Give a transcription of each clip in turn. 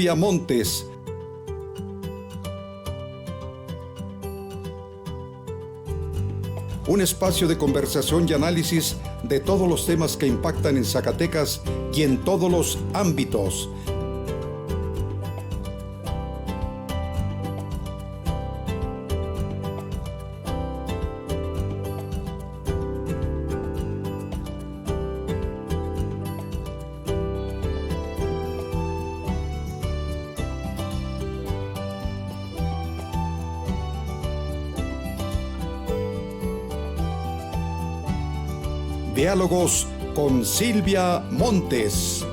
Silvia Montes. Un espacio de conversación y análisis de todos los temas que impactan en Zacatecas y en todos los ámbitos. Diálogos con Silvia Montes.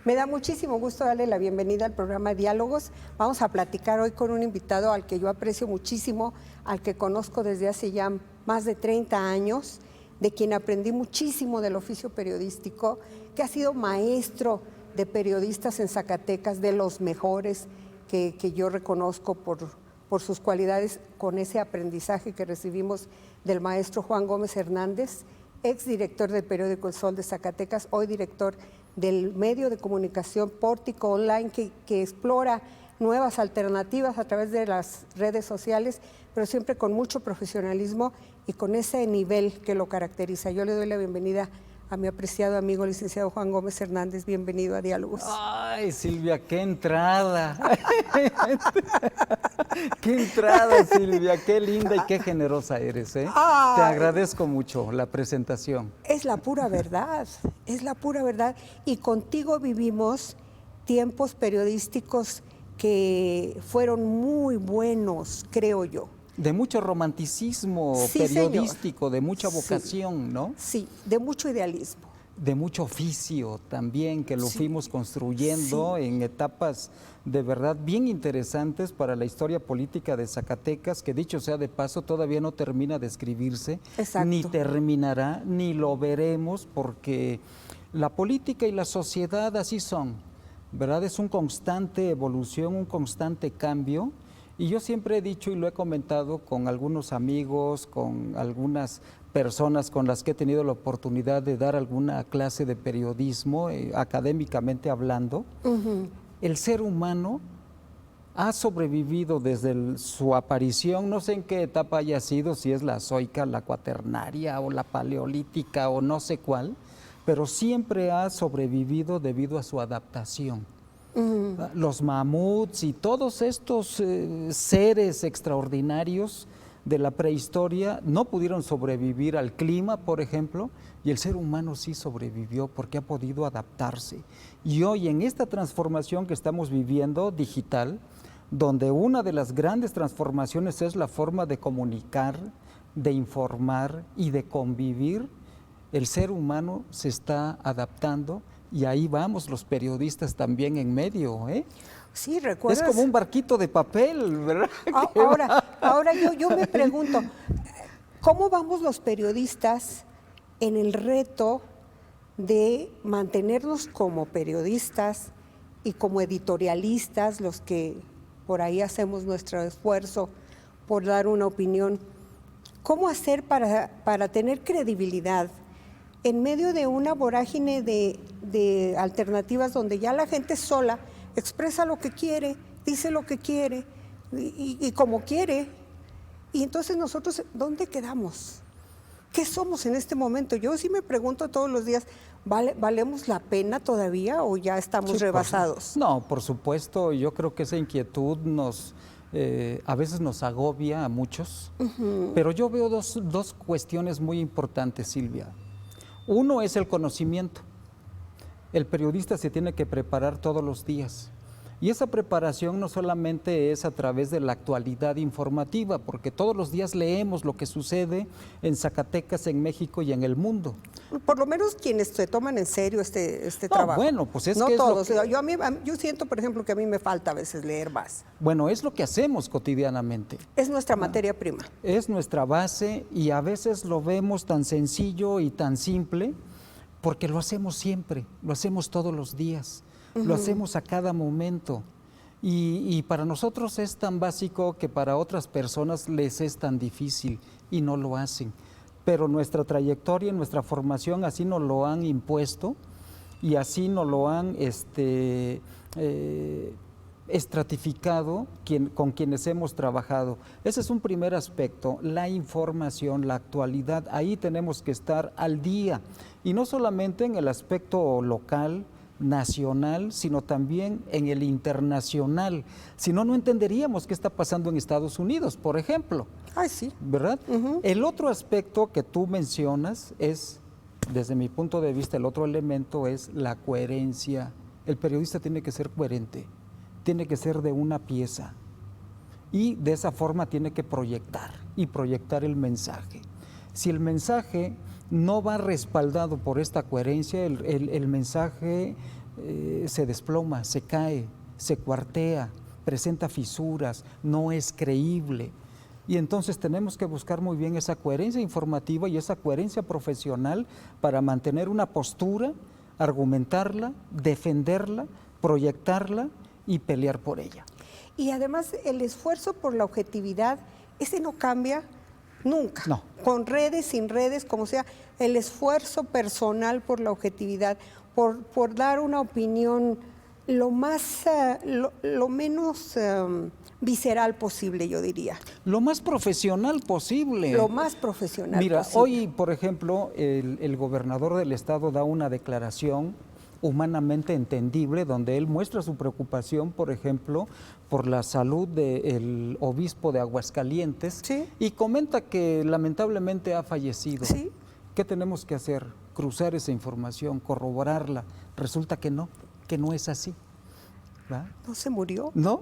Me da muchísimo gusto darle la bienvenida al programa Diálogos. Vamos a platicar hoy con un invitado al que yo aprecio muchísimo, al que conozco desde hace ya más de 30 años, de quien aprendí muchísimo del oficio periodístico, que ha sido maestro de periodistas en Zacatecas, de los mejores que yo reconozco por sus cualidades, con ese aprendizaje que recibimos del maestro Juan Gómez Hernández, exdirector del periódico El Sol de Zacatecas, hoy director del medio de comunicación Pórtico Online, que explora nuevas alternativas a través de las redes sociales, pero siempre con mucho profesionalismo y con ese nivel que lo caracteriza. Yo le doy la bienvenida a mi apreciado amigo licenciado Juan Gómez Hernández. Bienvenido a Diálogos. Ay, Silvia, qué entrada. Qué entrada, Silvia, qué linda y qué generosa eres, ¿eh? Te agradezco mucho la presentación. Es la pura verdad, es la pura verdad. Y contigo vivimos tiempos periodísticos que fueron muy buenos, creo yo. De mucho romanticismo periodístico, de mucha vocación, ¿no? Sí, de mucho idealismo. De mucho oficio también, que lo fuimos construyendo en etapas de verdad bien interesantes para la historia política de Zacatecas, que dicho sea de paso, todavía no termina de escribirse, ni terminará, ni lo veremos, porque la política y la sociedad así son, ¿verdad? Es una constante evolución, un constante cambio. Y yo siempre he dicho y lo he comentado con algunos amigos, con algunas personas con las que he tenido la oportunidad de dar alguna clase de periodismo, académicamente hablando, el ser humano ha sobrevivido desde su aparición, no sé en qué etapa haya sido, si es la zoica, la cuaternaria o la paleolítica o no sé cuál, pero siempre ha sobrevivido debido a su adaptación. Los mamuts y todos estos seres extraordinarios de la prehistoria no pudieron sobrevivir al clima, por ejemplo, y el ser humano sí sobrevivió porque ha podido adaptarse. Y hoy en esta transformación que estamos viviendo digital, donde una de las grandes transformaciones es la forma de comunicar, de informar y de convivir, el ser humano se está adaptando. Y ahí vamos los periodistas también en medio, ¿eh? Sí, ¿recuerdas? Es como un barquito de papel, ¿verdad? Ahora yo me pregunto, ¿cómo vamos los periodistas en el reto de mantenernos como periodistas y como editorialistas, los que por ahí hacemos nuestro esfuerzo por dar una opinión? ¿Cómo hacer para tener credibilidad en medio de una vorágine de alternativas donde ya la gente sola expresa lo que quiere, dice lo que quiere y como quiere? Y entonces nosotros, ¿dónde quedamos? ¿Qué somos en este momento? Yo sí me pregunto todos los días, ¿valemos la pena todavía o ya estamos rebasados? No, por supuesto, yo creo que esa inquietud a veces nos agobia a muchos, pero yo veo dos cuestiones muy importantes, Silvia. Uno es el conocimiento. El periodista se tiene que preparar todos los días. Y esa preparación no solamente es a través de la actualidad informativa, porque todos los días leemos lo que sucede en Zacatecas, en México y en el mundo. Por lo menos quienes se toman en serio este trabajo. Bueno, pues es no que todos. Yo siento, por ejemplo, que a mí me falta a veces leer más. Bueno, es lo que hacemos cotidianamente. Es nuestra materia prima. Es nuestra base y a veces lo vemos tan sencillo y tan simple porque lo hacemos siempre, lo hacemos todos los días, lo hacemos a cada momento. Y para nosotros es tan básico que para otras personas les es tan difícil y no lo hacen. pero nuestra trayectoria, nuestra formación así nos lo han impuesto y así nos lo han estratificado con quienes hemos trabajado. Ese es un primer aspecto, la información, la actualidad. Ahí tenemos que estar al día, y no solamente en el aspecto local, nacional, sino también en el internacional. Si no, no entenderíamos qué está pasando en Estados Unidos, por ejemplo. Ay, sí. ¿Verdad? El otro aspecto que tú mencionas es, desde mi punto de vista, el otro elemento es la coherencia. El periodista tiene que ser coherente, tiene que ser de una pieza, y de esa forma tiene que proyectar el mensaje. Si el mensaje no va respaldado por esta coherencia, el mensaje se desploma, se cae, se cuartea, presenta fisuras, no es creíble. Y entonces tenemos que buscar muy bien esa coherencia informativa y esa coherencia profesional para mantener una postura, argumentarla, defenderla, proyectarla y pelear por ella. Y además el esfuerzo por la objetividad, ese no cambia nunca. No. Con redes, sin redes, como sea, el esfuerzo personal por la objetividad, por dar una opinión lo menos visceral posible, yo diría. Lo más profesional posible. Lo más profesional Mira, posible. hoy, por ejemplo, el gobernador del estado da una declaración humanamente entendible, donde él muestra su preocupación, por ejemplo, por la salud del obispo de Aguascalientes, sí, y comenta que lamentablemente ha fallecido. Sí. ¿Qué tenemos que hacer? Cruzar esa información, corroborarla. Resulta que no es así. ¿Va? ¿No se murió? ¿No?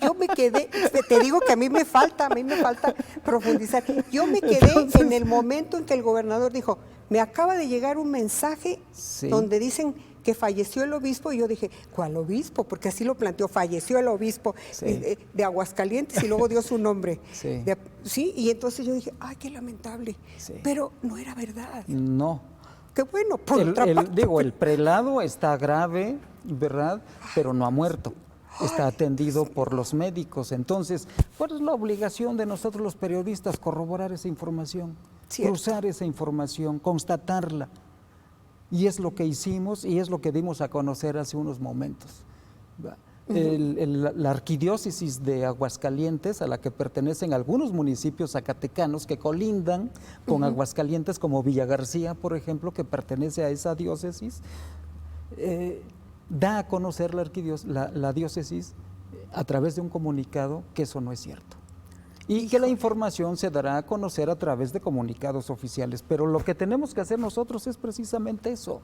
Yo me quedé, te digo que a mí me falta profundizar. Yo me quedé en el momento en que el gobernador dijo, me acaba de llegar un mensaje donde dicen que falleció el obispo, y yo dije, ¿cuál obispo? Porque así lo planteó, falleció el obispo de Aguascalientes, y luego dio su nombre. Sí, y entonces yo dije, ay, qué lamentable. Sí. Pero no era verdad. No. Qué bueno, por otra parte. El prelado está grave, ¿verdad? Pero no ha muerto. Está atendido por los médicos. Entonces, ¿cuál es la obligación de nosotros los periodistas? Corroborar esa información, cruzar esa información, constatarla. Y es lo que hicimos y es lo que dimos a conocer hace unos momentos. La arquidiócesis de Aguascalientes, a la que pertenecen algunos municipios zacatecanos que colindan con Aguascalientes, como Villa García, por ejemplo, que pertenece a esa diócesis, da a conocer la diócesis a través de un comunicado que eso no es cierto. Y que la información se dará a conocer a través de comunicados oficiales. Pero lo que tenemos que hacer nosotros es precisamente eso,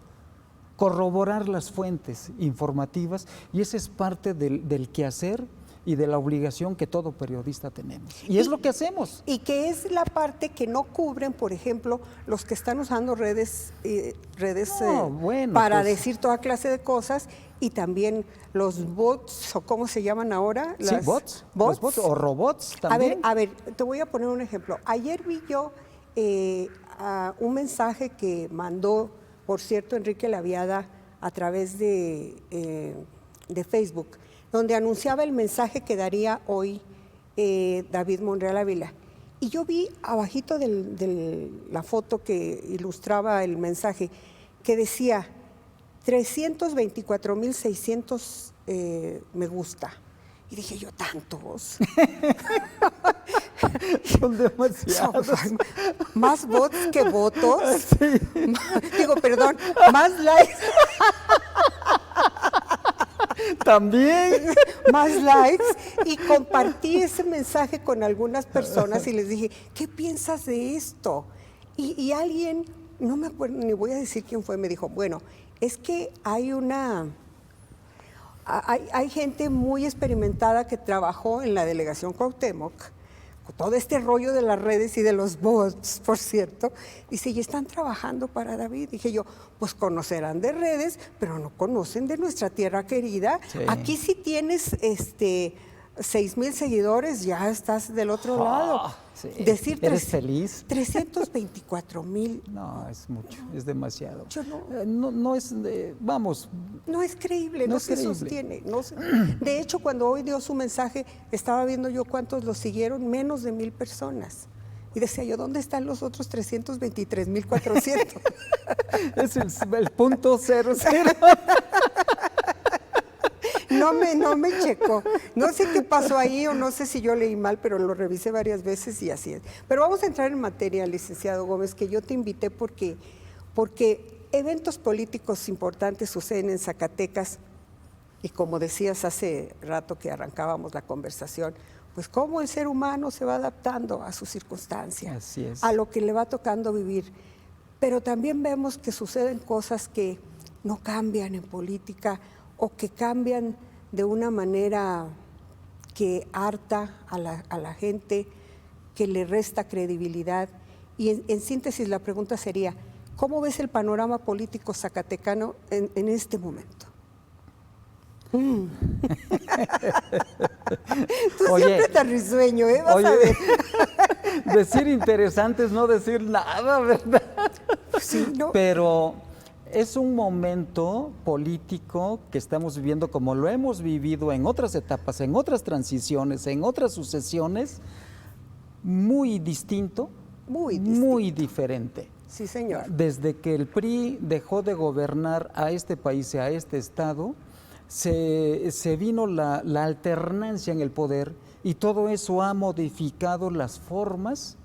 corroborar las fuentes informativas, y esa es parte del quehacer y de la obligación que todo periodista tenemos. Y es lo que hacemos. Y que es la parte que no cubren, por ejemplo, los que están usando redes para decir toda clase de cosas, y también los bots, o cómo se llaman ahora. Sí, bots. Los bots o robots también. A ver, te voy a poner un ejemplo. Ayer vi yo un mensaje que mandó, por cierto, Enrique Laviada a través de Facebook, donde anunciaba el mensaje que daría hoy David Monreal Ávila. Y yo vi abajito de la foto que ilustraba el mensaje, que decía 324,600 me gusta. Y dije yo, ¿tantos? Son demasiados. Más bots que votos. Sí. Digo, perdón, más likes. También. Más likes. Y compartí ese mensaje con algunas personas y les dije, ¿qué piensas de esto? Y alguien, no me acuerdo, ni voy a decir quién fue, me dijo, bueno, es que hay gente muy experimentada que trabajó en la delegación Cuauhtémoc, con todo este rollo de las redes y de los bots, por cierto. Dice, y están trabajando para David. Dije yo, pues conocerán de redes, pero no conocen de nuestra tierra querida. Sí. Aquí sí tienes 6,000 seguidores, ya estás del otro lado. Sí. Decir ¿Eres feliz? 324,000. No, es mucho, es demasiado. Yo no. No es, vamos. No es creíble, no se sostiene. De hecho, cuando hoy dio su mensaje, estaba viendo yo cuántos lo siguieron, menos de 1,000 personas. Y decía yo, ¿dónde están los otros 323,400? Es el punto 00. No me checó. No sé qué pasó ahí o no sé si yo leí mal, pero lo revisé varias veces y así es. Pero vamos a entrar en materia, licenciado Gómez, que yo te invité porque eventos políticos importantes suceden en Zacatecas y como decías hace rato que arrancábamos la conversación, pues cómo el ser humano se va adaptando a sus circunstancias, Así es. a lo que le va tocando vivir. Pero también vemos que suceden cosas que no cambian en política o que cambian de una manera que harta a la gente, que le resta credibilidad. Y en síntesis la pregunta sería, ¿cómo ves el panorama político zacatecano en este momento? Tú Oye, siempre tan risueño, ¿eh? Vas a ver. Decir interesante es no decir nada, ¿verdad? Sí, ¿no? Pero es un momento político que estamos viviendo como lo hemos vivido en otras etapas, en otras transiciones, en otras sucesiones, muy distinto, muy diferente. Sí, señor. Desde que el PRI dejó de gobernar a este país y a este estado, se vino la alternancia en el poder y todo eso ha modificado las formas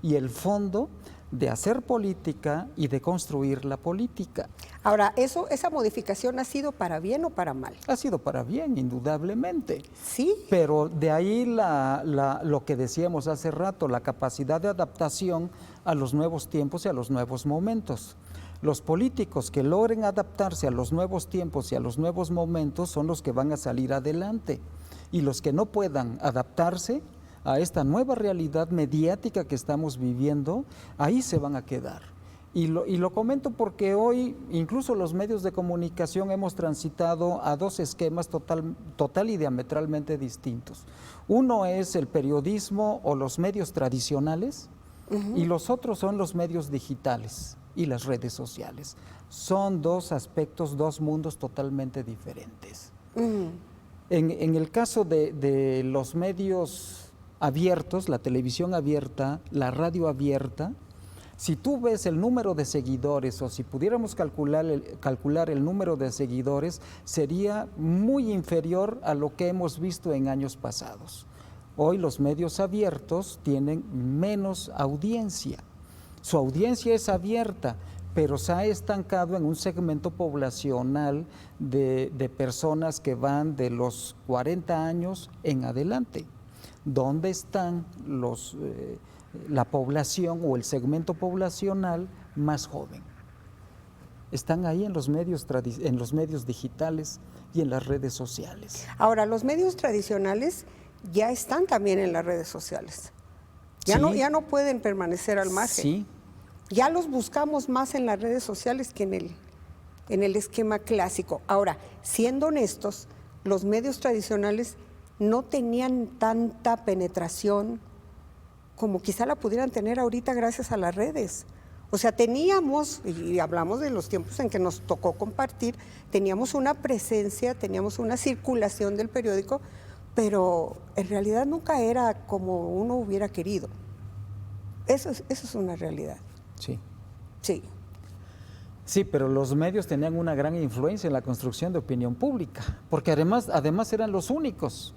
y el fondo de hacer política y de construir la política. Ahora, ¿esa modificación ha sido para bien o para mal? Ha sido para bien, indudablemente. Sí. Pero de ahí lo que decíamos hace rato, la capacidad de adaptación a los nuevos tiempos y a los nuevos momentos. Los políticos que logren adaptarse a los nuevos tiempos y a los nuevos momentos son los que van a salir adelante. Y los que no puedan adaptarse a esta nueva realidad mediática que estamos viviendo, ahí se van a quedar. Y lo comento porque hoy incluso los medios de comunicación hemos transitado a dos esquemas total y diametralmente distintos. Uno es el periodismo o los medios tradicionales y los otros son los medios digitales y las redes sociales. Son dos aspectos, dos mundos totalmente diferentes. En el caso de los medios abiertos, la televisión abierta, la radio abierta, si tú ves el número de seguidores o si pudiéramos calcular el número de seguidores, sería muy inferior a lo que hemos visto en años pasados. Hoy los medios abiertos tienen menos audiencia. Su audiencia es abierta, pero se ha estancado en un segmento poblacional de personas que van de los 40 años en adelante. ¿Dónde están la población o el segmento poblacional más joven? Están ahí en los medios digitales y en las redes sociales. Ahora, los medios tradicionales ya están también en las redes sociales. Ya no pueden permanecer al margen. Sí. Ya los buscamos más en las redes sociales que en el esquema clásico. Ahora, siendo honestos, los medios tradicionales no tenían tanta penetración como quizá la pudieran tener ahorita gracias a las redes. O sea, teníamos, y hablamos de los tiempos en que nos tocó compartir, teníamos una presencia, teníamos una circulación del periódico, pero en realidad nunca era como uno hubiera querido. Eso es una realidad. Sí. Sí. Sí, pero los medios tenían una gran influencia en la construcción de opinión pública, porque además eran los únicos.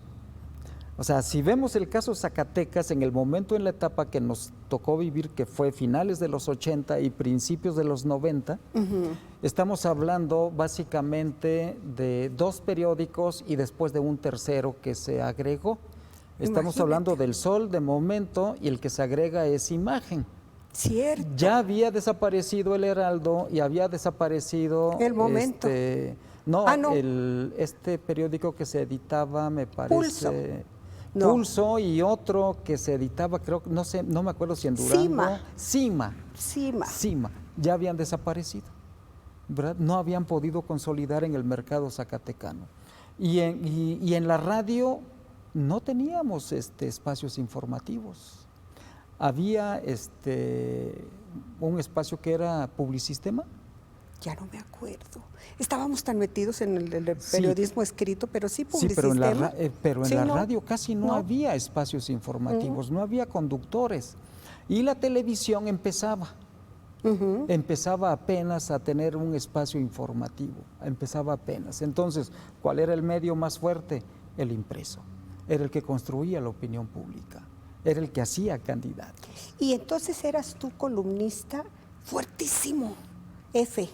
O sea, si vemos el caso Zacatecas, en el momento, en la etapa que nos tocó vivir, que fue finales de los 80 y principios de los 90, estamos hablando básicamente de dos periódicos y después de un tercero que se agregó. Estamos hablando del Sol de momento y el que se agrega es Imagen. Cierto. Ya había desaparecido el Heraldo y había desaparecido El Momento. Este periódico que se editaba, me parece. Pulso. Pulso y otro que se editaba, creo, no me acuerdo si en Durango. Cima. Ya habían desaparecido, ¿verdad? No habían podido consolidar en el mercado zacatecano. Y en la radio no teníamos espacios informativos. Había un espacio que era Publisistema. Ya no me acuerdo. Estábamos tan metidos en el periodismo escrito, pero sí Publisistema. Sí, pero en la radio casi no había espacios informativos, no había conductores. Y la televisión empezaba apenas a tener un espacio informativo, empezaba apenas. Entonces, ¿cuál era el medio más fuerte? El impreso. Era el que construía la opinión pública, era el que hacía candidatos. Y entonces eras tú columnista fuertísimo, F.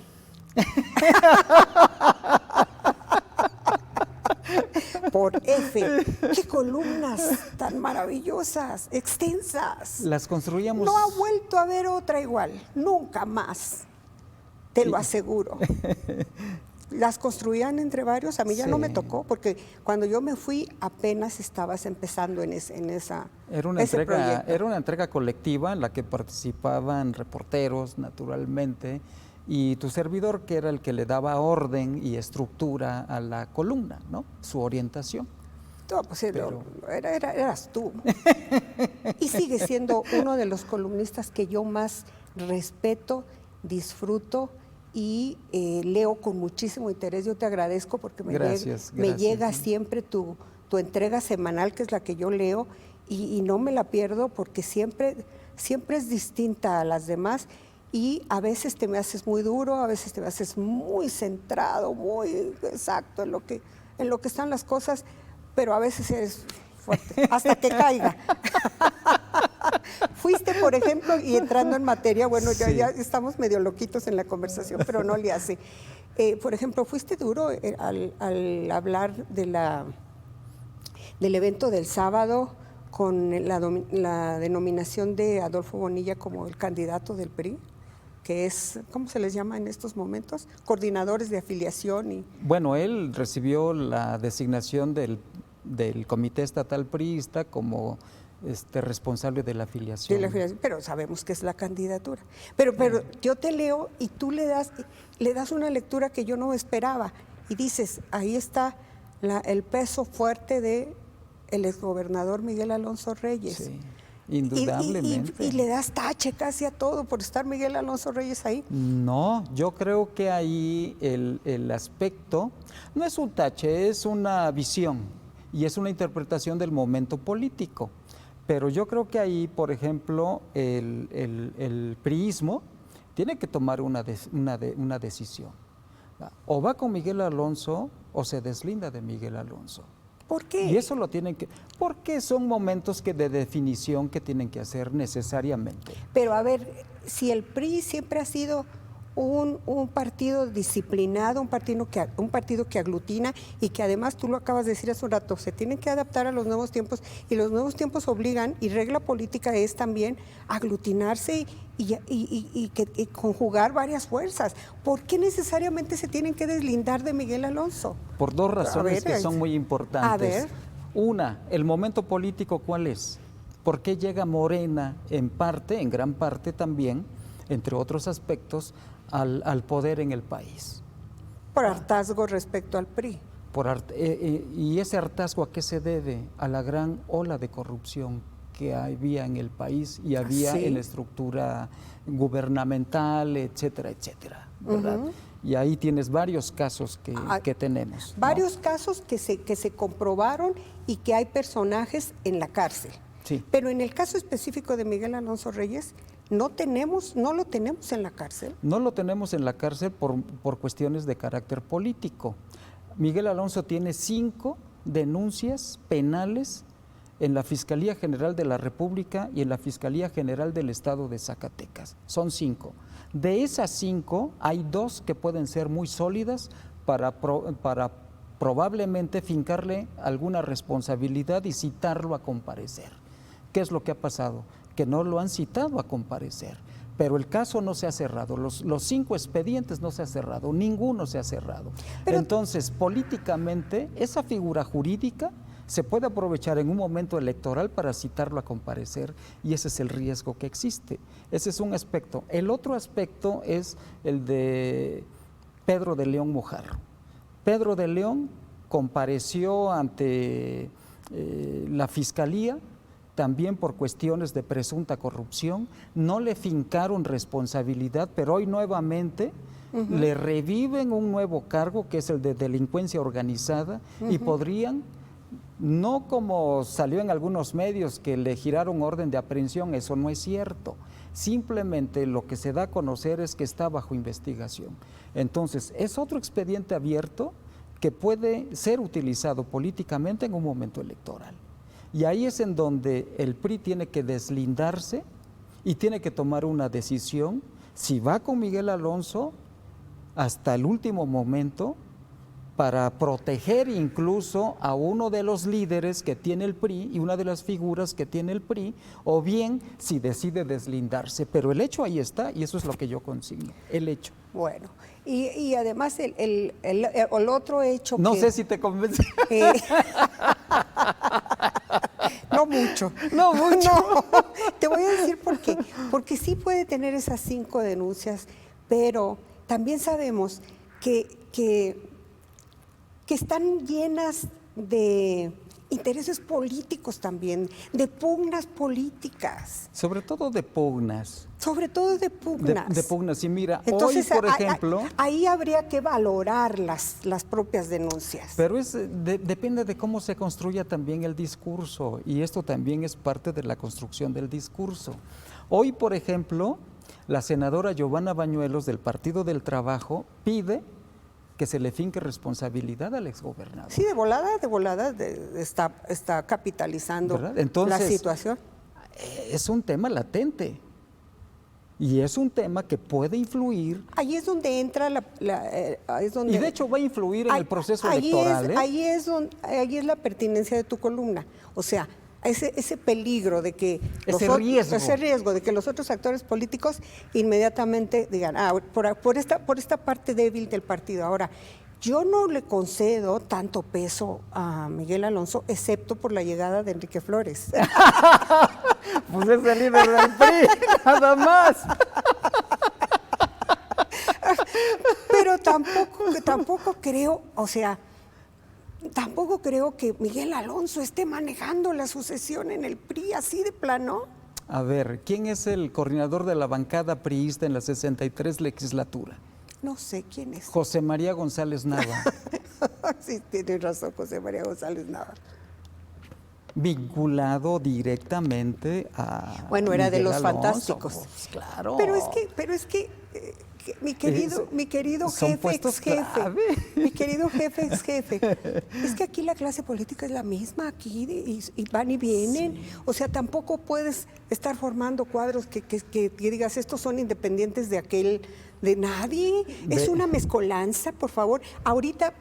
Por F. ¡Qué columnas tan maravillosas, extensas! Las construíamos. No ha vuelto a haber otra igual, nunca más, te lo aseguro. Las construían entre varios, a mí ya no me tocó, porque cuando yo me fui apenas estabas empezando en esa proyecto. Era una entrega colectiva en la que participaban reporteros, naturalmente, y tu servidor, que era el que le daba orden y estructura a la columna, ¿no? Su orientación. No, pues eras tú. Y sigue siendo uno de los columnistas que yo más respeto, disfruto y leo con muchísimo interés. Yo te agradezco porque me llega siempre tu entrega semanal, que es la que yo leo, y no me la pierdo porque siempre es distinta a las demás. Y a veces te me haces muy duro, a veces te me haces muy centrado, muy exacto en lo que están las cosas, pero a veces eres fuerte, hasta que caiga. Fuiste, por ejemplo, y entrando en materia, bueno, ya estamos medio loquitos en la conversación, pero no le hace. Por ejemplo, fuiste duro al hablar del evento del sábado con la denominación de Adolfo Bonilla como el candidato del PRI, que es, ¿cómo se les llama en estos momentos? Coordinadores de afiliación. Bueno, él recibió la designación del Comité Estatal Priista como responsable de la afiliación. Pero sabemos que es la candidatura. Pero yo te leo y tú le das una lectura que yo no esperaba. Y dices, ahí está el peso fuerte del exgobernador Miguel Alonso Reyes. Sí. Indudablemente. Y le das tache casi a todo por estar Miguel Alonso Reyes ahí. No, yo creo que ahí el aspecto no es un tache, es una visión y es una interpretación del momento político. Pero yo creo que ahí, por ejemplo, el priismo tiene que tomar una decisión. O va con Miguel Alonso o se deslinda de Miguel Alonso. ¿Por qué? Y eso lo tienen que, porque son momentos de definición que tienen que hacer necesariamente. Pero a ver, si el PRI siempre ha sido un partido disciplinado, un partido que aglutina y que además, tú lo acabas de decir hace un rato, se tienen que adaptar a los nuevos tiempos y los nuevos tiempos obligan, y regla política es también aglutinarse y conjugar varias fuerzas. ¿Por qué necesariamente se tienen que deslindar de Miguel Alonso? Por dos razones que son muy importantes. A ver. Una, el momento político, ¿cuál es? ¿Por qué llega Morena en gran parte también, entre otros aspectos, al poder en el país? Por hartazgo respecto al PRI. ¿Y ese hartazgo a qué se debe? A la gran ola de corrupción que había en el país y había en la estructura gubernamental, etcétera, etcétera, ¿verdad? Y ahí tienes varios casos que tenemos. Varios casos que se comprobaron y que hay personajes en la cárcel. Sí. Pero en el caso específico de Miguel Alonso Reyes, no lo tenemos en la cárcel. No lo tenemos en la cárcel por cuestiones de carácter político. Miguel Alonso tiene 5 denuncias penales en la Fiscalía General de la República y en la Fiscalía General del Estado de Zacatecas. Son 5. De esas 5, hay 2 que pueden ser muy sólidas para probablemente fincarle alguna responsabilidad y citarlo a comparecer. ¿Qué es lo que ha pasado? Que no lo han citado a comparecer, pero el caso no se ha cerrado, los 5 expedientes no se ha cerrado, ninguno se ha cerrado. Pero entonces, políticamente, esa figura jurídica se puede aprovechar en un momento electoral para citarlo a comparecer, y ese es el riesgo que existe. Ese es un aspecto. El otro aspecto es el de Pedro de León Mojarro. Pedro de León compareció ante la Fiscalía también por cuestiones de presunta corrupción, no le fincaron responsabilidad, pero hoy nuevamente le reviven un nuevo cargo que es el de delincuencia organizada y podrían No como salió en algunos medios que le giraron orden de aprehensión, eso no es cierto. Simplemente lo que se da a conocer es que está bajo investigación. Entonces, es otro expediente abierto que puede ser utilizado políticamente en un momento electoral. Y ahí es en donde el PRI tiene que deslindarse y tiene que tomar una decisión si va con Miguel Alonso hasta el último momento para proteger incluso a uno de los líderes que tiene el PRI y una de las figuras que tiene el PRI, o bien si decide deslindarse. Pero el hecho ahí está y eso es lo que yo consigno, el hecho. Bueno, y además el otro hecho No que... sé si te convence. No mucho. No mucho. No, te voy a decir por qué. Porque sí puede tener esas 5 denuncias, pero también sabemos que están llenas de intereses políticos también, de pugnas políticas. Sobre todo de pugnas. Sobre todo de pugnas. De pugnas. Y mira, Entonces, hoy, por ejemplo... ahí habría que valorar las propias denuncias. Pero depende de cómo se construya también el discurso, y esto también es parte de la construcción del discurso. Hoy, por ejemplo, la senadora Giovanna Bañuelos del Partido del Trabajo pide que se le finque responsabilidad al exgobernador. Sí, de volada está capitalizando la situación. Es un tema latente y es un tema que puede influir. Ahí es donde entra y de hecho va a influir en el proceso electoral. Ahí es la pertinencia de tu columna. O sea, ese peligro de que ese riesgo de que los otros actores políticos inmediatamente digan, por esta parte débil del partido. Ahora, yo no le concedo tanto peso a Miguel Alonso, excepto por la llegada de Enrique Flores. Pues es el líder del PRI, nada más. Pero tampoco creo, o sea, tampoco creo que Miguel Alonso esté manejando la sucesión en el PRI así de plano. A ver, ¿quién es el coordinador de la bancada priista en la 63 legislatura? No sé quién es. José María González Nava. Sí, tienes razón, José María González Nava. Vinculado directamente a Bueno, era Miguel de los Alonso, fantásticos. Pues, claro. Pero es que mi querido jefe, ex jefe, mi querido jefe, ex jefe, es que aquí la clase política es la misma, aquí y van y vienen. Sí. O sea, tampoco puedes estar formando cuadros que digas, estos son independientes de nadie. Es una mezcolanza, por favor. Ahorita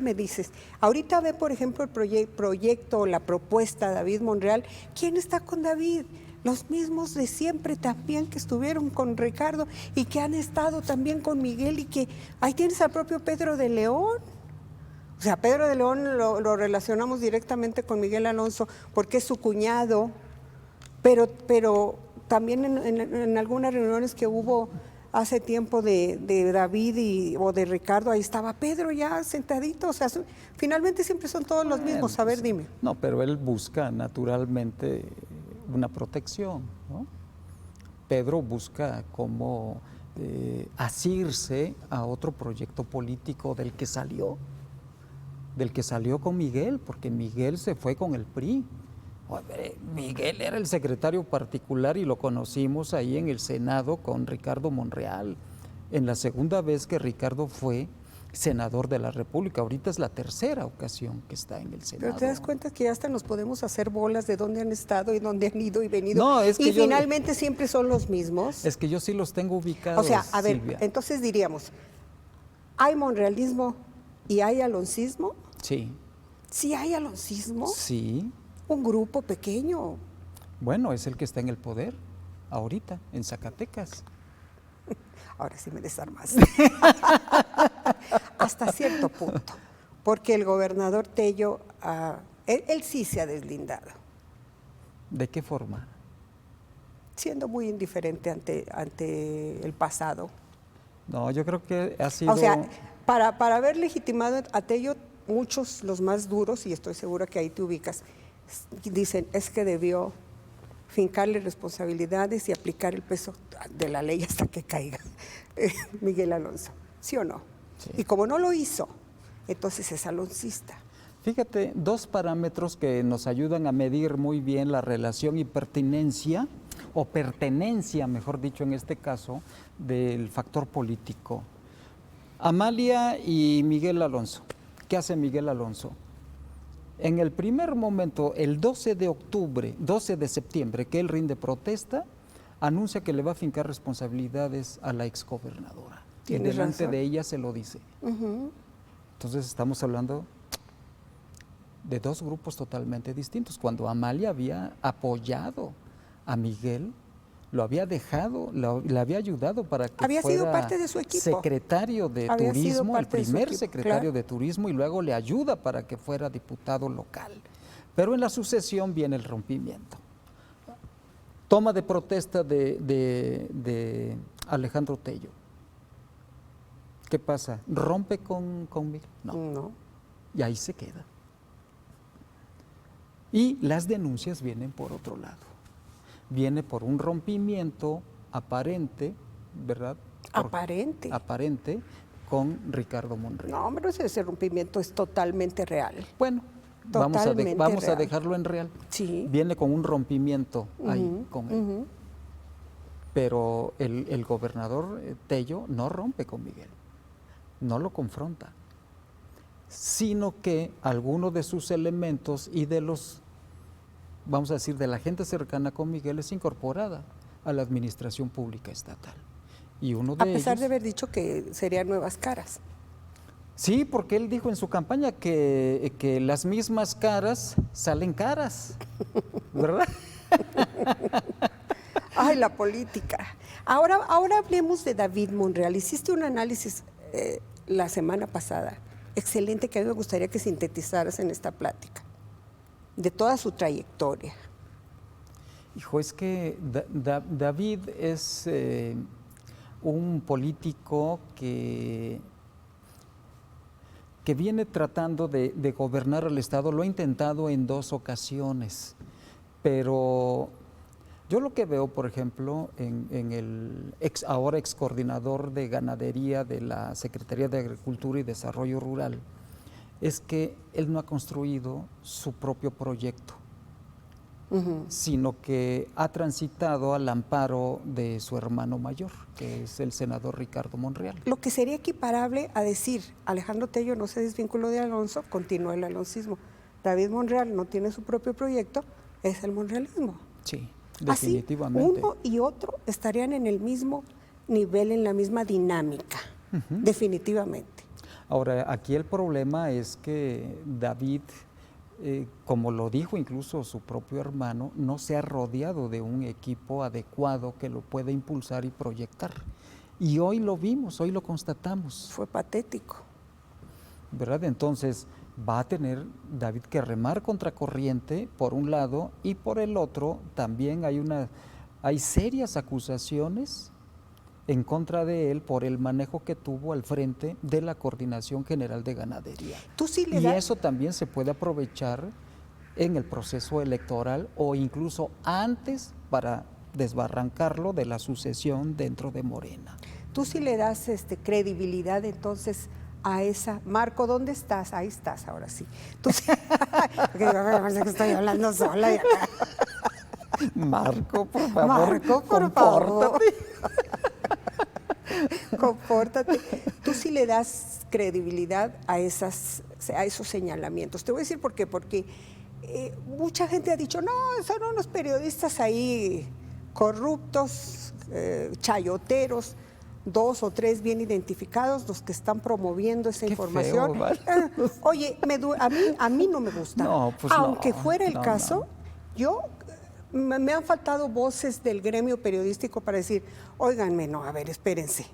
me dices, ahorita ve, por ejemplo, el proyecto, la propuesta de David Monreal. ¿Quién está con David? Los mismos de siempre también que estuvieron con Ricardo y que han estado también con Miguel, y que ahí tienes al propio Pedro de León. O sea, Pedro de León lo relacionamos directamente con Miguel Alonso porque es su cuñado, pero también en algunas reuniones que hubo hace tiempo de David o de Ricardo, ahí estaba Pedro ya sentadito. O sea, finalmente siempre son todos los mismos. A ver, dime. No, pero él busca naturalmente una protección, ¿no? Pedro busca cómo asirse a otro proyecto político del que salió con Miguel, porque Miguel se fue con el PRI. Miguel era el secretario particular y lo conocimos ahí en el Senado con Ricardo Monreal, en la segunda vez que Ricardo fue senador de la República. Ahorita es la tercera ocasión que está en el Senado. Pero te das cuenta que hasta nos podemos hacer bolas de dónde han estado y dónde han ido y venido. No, es que y finalmente siempre son los mismos. Es que yo sí los tengo ubicados. O sea, a ver, Silvia. Entonces diríamos, ¿hay monrealismo y hay aloncismo? Sí. ¿Sí hay aloncismo? Sí. Un grupo pequeño. Bueno, es el que está en el poder ahorita, en Zacatecas. Ahora sí me desarmas. Hasta cierto punto, porque el gobernador Tello, él sí se ha deslindado. ¿De qué forma? Siendo muy indiferente ante el pasado. No, yo creo que ha sido... O sea, para haber legitimado a Tello, muchos, los más duros, y estoy segura que ahí te ubicas, dicen, es que debió fincarle responsabilidades y aplicar el peso de la ley hasta que caiga Miguel Alonso, ¿sí o no? Sí. Y como no lo hizo, entonces es aloncista. Fíjate, dos parámetros que nos ayudan a medir muy bien la relación y pertinencia, o pertenencia, mejor dicho en este caso, del factor político. Amalia y Miguel Alonso. ¿Qué hace Miguel Alonso? En el primer momento, el 12 de septiembre, que él rinde protesta, anuncia que le va a fincar responsabilidades a la exgobernadora. Y delante de ella se lo dice. Entonces estamos hablando de dos grupos totalmente distintos. Cuando Amalia había apoyado a Miguel, lo había dejado, le había ayudado para que había fuera sido parte de su equipo. Secretario de Turismo, el primer secretario de Turismo, y luego le ayuda para que fuera diputado local. Pero en la sucesión viene el rompimiento. Toma de protesta de Alejandro Tello. ¿Qué pasa? ¿Rompe con Miguel? No. Y ahí se queda. Y las denuncias vienen por otro lado. Viene por un rompimiento aparente, ¿verdad? Aparente con Ricardo Monreal. No, hombre, ese rompimiento es totalmente real. Bueno, vamos a dejarlo en real. Sí. Viene con un rompimiento ahí con él. Pero el gobernador Tello no rompe con Miguel, no lo confronta, sino que algunos de sus elementos y de los, vamos a decir, de la gente cercana con Miguel es incorporada a la administración pública estatal. Y uno de ellos, a pesar de haber dicho que serían nuevas caras. Sí, porque él dijo en su campaña que las mismas caras salen caras, ¿verdad? Ay, la política. Ahora hablemos de David Monreal. Hiciste un análisis la semana pasada, excelente, que a mí me gustaría que sintetizaras en esta plática, de toda su trayectoria. Hijo, es que David es un político que viene tratando de gobernar el Estado. Lo ha intentado en 2 ocasiones, pero yo lo que veo, por ejemplo, en el ahora ex coordinador de ganadería de la Secretaría de Agricultura y Desarrollo Rural, es que él no ha construido su propio proyecto, sino que ha transitado al amparo de su hermano mayor, que es el senador Ricardo Monreal. Lo que sería equiparable a decir, Alejandro Tello no se desvinculó de Alonso, continúa el aloncismo. David Monreal no tiene su propio proyecto, es el monrealismo. Sí, definitivamente. Así, uno y otro estarían en el mismo nivel, en la misma dinámica, definitivamente. Ahora, aquí el problema es que David, como lo dijo incluso su propio hermano, no se ha rodeado de un equipo adecuado que lo pueda impulsar y proyectar. Y hoy lo vimos, hoy lo constatamos. Fue patético. ¿Verdad? Entonces va a tener David que remar contracorriente por un lado, y por el otro también hay serias acusaciones en contra de él por el manejo que tuvo al frente de la Coordinación General de Ganadería. Eso también se puede aprovechar en el proceso electoral o incluso antes para desbarrancarlo de la sucesión dentro de Morena. Tú sí le das credibilidad entonces a esa. Marco, ¿dónde estás? Ahí estás, ahora sí. Tú sí. Porque estoy hablando sola. Marco, por favor. Marco, por favor. Compórtate. Tú sí le das credibilidad a esos señalamientos. Te voy a decir por qué. Porque mucha gente ha dicho, no, son unos periodistas ahí corruptos, chayoteros, 2 o 3 bien identificados los que están promoviendo esa información. Feo, oye, a mí no me gusta. No, pues aunque fuera el caso, me han faltado voces del gremio periodístico para decir, óiganme, no, a ver, espérense.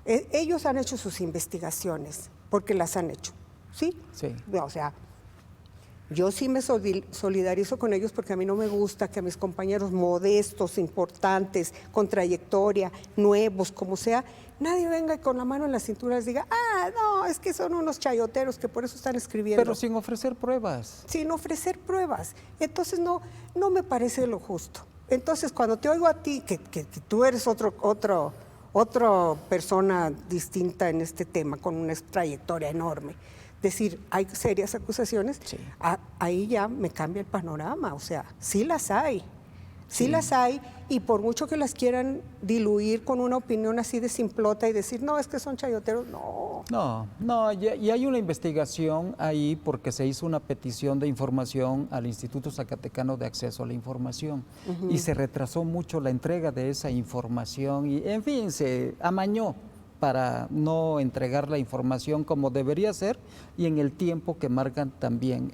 Ellos han hecho sus investigaciones, porque las han hecho, ¿sí? Sí. O sea, yo sí me solidarizo con ellos porque a mí no me gusta que a mis compañeros modestos, importantes, con trayectoria, nuevos, como sea, nadie venga con la mano en la cintura y les diga, no, es que son unos chayoteros que por eso están escribiendo. Pero sin ofrecer pruebas. Sin ofrecer pruebas. Entonces no me parece lo justo. Entonces cuando te oigo a ti, que tú eres otro otra persona distinta en este tema, con una trayectoria enorme, decir, hay serias acusaciones, Sí. Ahí ya me cambia el panorama. O sea, sí las hay. Sí las hay, y por mucho que las quieran diluir con una opinión así de simplota y decir, no, es que son chayoteros, no. No, y hay una investigación ahí porque se hizo una petición de información al Instituto Zacatecano de Acceso a la Información y se retrasó mucho la entrega de esa información y, en fin, se amañó para no entregar la información como debería ser y en el tiempo que marcan también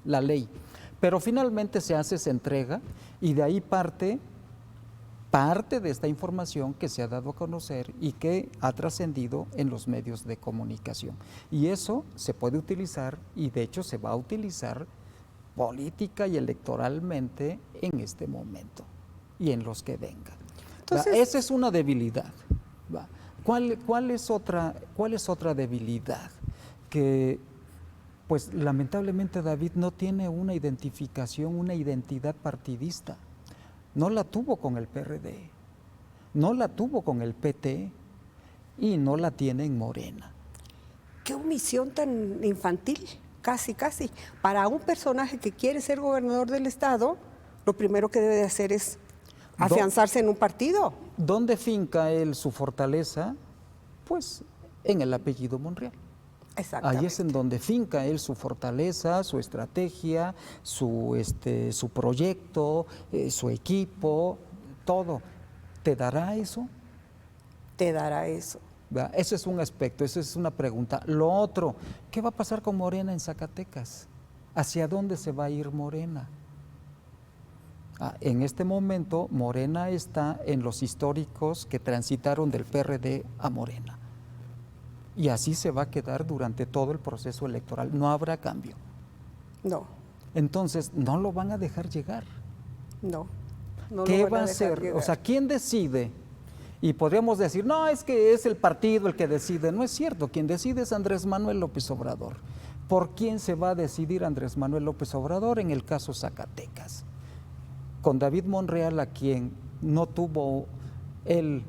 la ley. Pero finalmente se hace esa entrega y de ahí parte de esta información que se ha dado a conocer y que ha trascendido en los medios de comunicación. Y eso se puede utilizar y de hecho se va a utilizar política y electoralmente en este momento y en los que vengan. Entonces, esa es una debilidad. ¿Cuál es otra debilidad? Que pues lamentablemente David no tiene una identificación, una identidad partidista. No la tuvo con el PRD, no la tuvo con el PT y no la tiene en Morena. qué omisión tan infantil, casi. Para un personaje que quiere ser gobernador del estado, lo primero que debe de hacer es afianzarse en un partido. ¿Dónde finca él su fortaleza? Pues en el apellido Monreal. Ahí es en donde finca él su fortaleza, su estrategia, su proyecto, su equipo, todo. ¿Te dará eso? Te dará eso. Ese es un aspecto, esa es una pregunta. Lo otro, ¿qué va a pasar con Morena en Zacatecas? ¿Hacia dónde se va a ir Morena? En este momento, Morena está en los históricos que transitaron del PRD a Morena. Y así se va a quedar durante todo el proceso electoral. No habrá cambio. No. Entonces, no lo van a dejar llegar. No. ¿Qué va a hacer? Llegar. O sea, ¿quién decide? Y podríamos decir, no, es que es el partido el que decide. No es cierto. Quien decide es Andrés Manuel López Obrador. ¿Por quién se va a decidir Andrés Manuel López Obrador? En el caso Zacatecas. Con David Monreal, a quien no tuvo el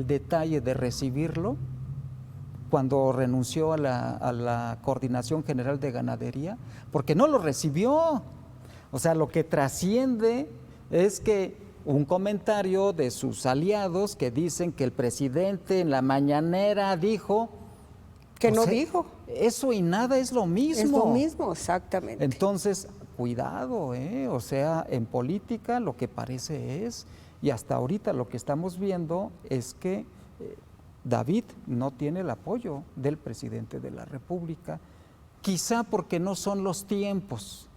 detalle de recibirlo, cuando renunció a la Coordinación General de Ganadería, porque no lo recibió. O sea, lo que trasciende es que un comentario de sus aliados que dicen que el presidente en la mañanera dijo... Que no dijo. Eso y nada es lo mismo. Es lo mismo, exactamente. Entonces, cuidado, o sea, en política lo que parece es, y hasta ahorita lo que estamos viendo es que... David no tiene el apoyo del presidente de la República, quizá porque no son los tiempos,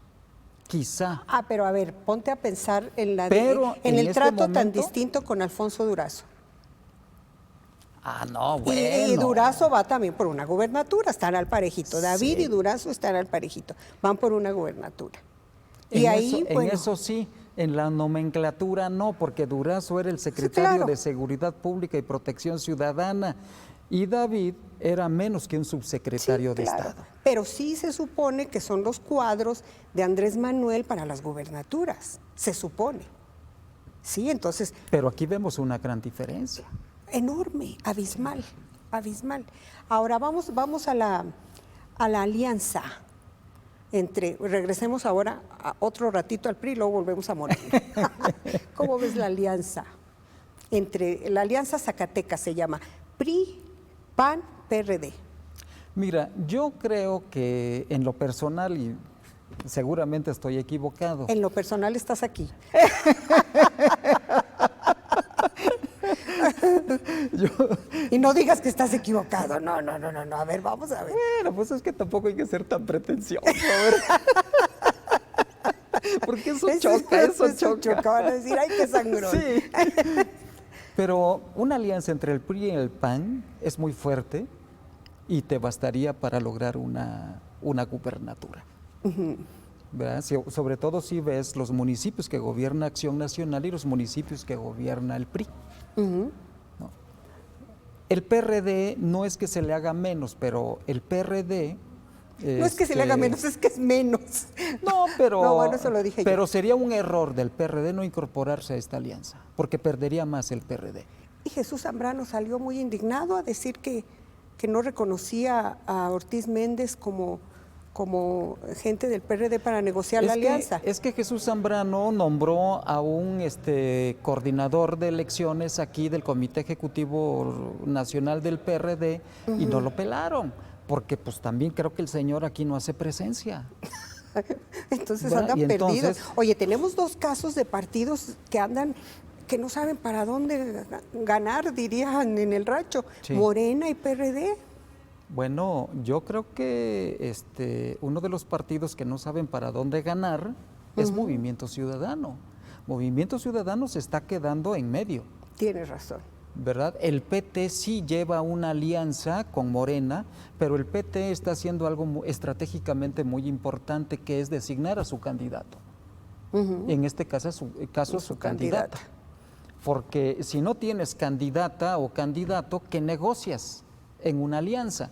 quizá. Pero a ver, ponte a pensar en el trato tan distinto con Alfonso Durazo. No, bueno. Y Durazo va también por una gubernatura, están al parejito. David y Durazo están al parejito, van por una gubernatura. En eso sí. En la nomenclatura no, porque Durazo era el secretario de Seguridad Pública y Protección Ciudadana y David era menos que un subsecretario de Estado. Pero sí se supone que son los cuadros de Andrés Manuel para las gubernaturas, se supone. Sí, entonces... Pero aquí vemos una gran diferencia. Enorme, abismal. Ahora vamos a la alianza. Regresemos ahora a otro ratito al PRI y luego volvemos a Morena. ¿Cómo ves la alianza? La alianza Zacatecas se llama PRI, PAN, PRD. Mira, yo creo que en lo personal, y seguramente estoy equivocado. En lo personal estás aquí. Y no digas que estás equivocado. No. A ver, vamos a ver. Bueno, pues es que tampoco hay que ser tan pretencioso. Porque eso choca. Van a decir, ay, qué sangrón. Sí. Pero una alianza entre el PRI y el PAN es muy fuerte y te bastaría para lograr una gubernatura. ¿Verdad? Sobre todo si ves los municipios que gobierna Acción Nacional y los municipios que gobierna el PRI. ¿No? El PRD no es que se le haga menos, pero el PRD... No es que se le haga menos, es que es menos. No, pero, no, bueno, eso lo dije pero yo. Sería un error del PRD no incorporarse a esta alianza, porque perdería más el PRD. y Jesús Zambrano salió muy indignado a decir que no reconocía a Ortiz Méndez como gente del PRD para negociar la alianza. Es que Jesús Zambrano nombró a un coordinador de elecciones aquí del Comité Ejecutivo Nacional del PRD y no lo pelaron, porque pues también creo que el señor aquí no hace presencia. Entonces andan perdidos. Oye, tenemos 2 casos de partidos que no saben para dónde ganar, dirían en el rancho, sí. Morena y PRD. Bueno, yo creo que uno de los partidos que no saben para dónde ganar es Movimiento Ciudadano. Movimiento Ciudadano se está quedando en medio. Tienes razón. ¿Verdad? El PT sí lleva una alianza con Morena, pero el PT está haciendo algo estratégicamente muy importante, que es designar a su candidato. En este caso, su candidata. Porque si no tienes candidata o candidato, ¿qué negocias en una alianza?